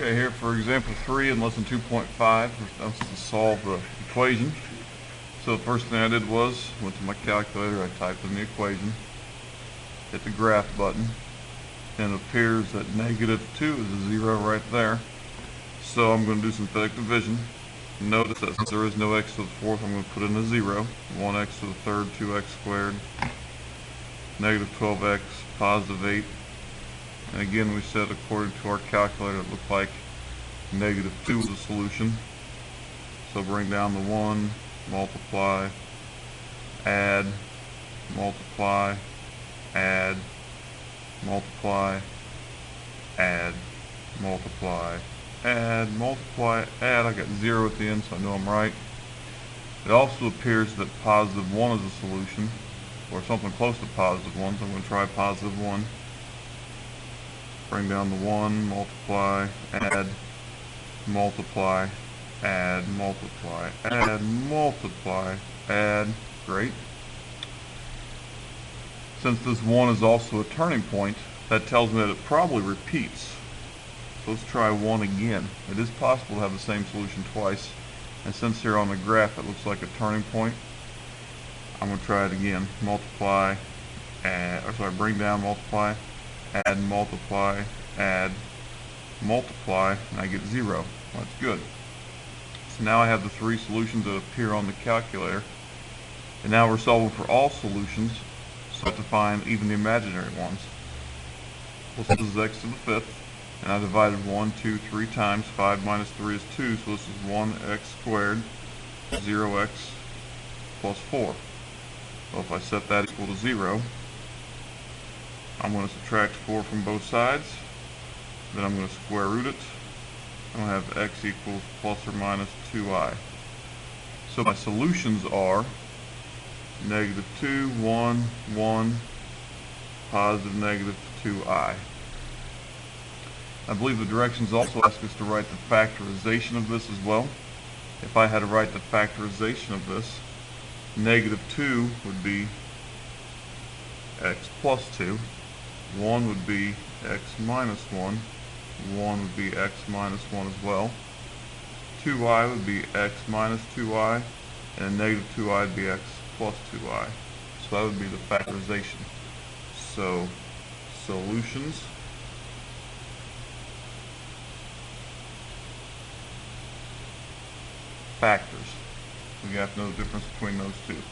Okay, here for example 3 in lesson 2.5, we're asked to solve the equation. So the first thing I did was, went to my calculator, I typed in the equation, hit the graph button, and it appears that -2 is a 0 right there. So I'm going to do synthetic division. Notice that since there is no x to the fourth, I'm going to put in a 0. 1x to the third, 2x squared, -12x, +8. And again, we said according to our calculator, it looked like -2 was the solution. So bring down the 1, multiply, add, multiply, add, multiply, add, multiply, add, multiply, add. I got 0 at the end, so I know I'm right. It also appears that +1 is a solution, or something close to +1, so I'm going to try +1. Bring down the 1, multiply, add, multiply, add, multiply, add, multiply, add. Great. Since this 1 is also a turning point, that tells me that it probably repeats. So let's try 1 again. It is possible to have the same solution twice. And since here on the graph it looks like a turning point, I'm going to try it again. Multiply, add, bring down, multiply, add, multiply, add, multiply, and I get 0. Well, that's good. So now I have the 3 solutions that appear on the calculator. And now we're solving for all solutions, so I have to find even the imaginary ones. Well, this is x to the 5th, and I divided 1, 2, 3 times. 5 minus 3 is 2, so this is 1x squared, 0x plus 4. Well, if I set that equal to 0, I'm going to subtract 4 from both sides. Then I'm going to square root it. I'm going to have x equals plus or minus 2i. So my solutions are -2, 1, 1, positive -2i. I believe the directions also ask us to write the factorization of this as well. If I had to write the factorization of this, -2 would be x plus 2, 1 would be x minus 1, 1 would be x minus 1 as well, 2i would be x minus 2i, and -2i would be x plus 2i. So that would be the factorization. So solutions factors. We have to know the difference between those two.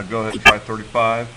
Go ahead and try 35.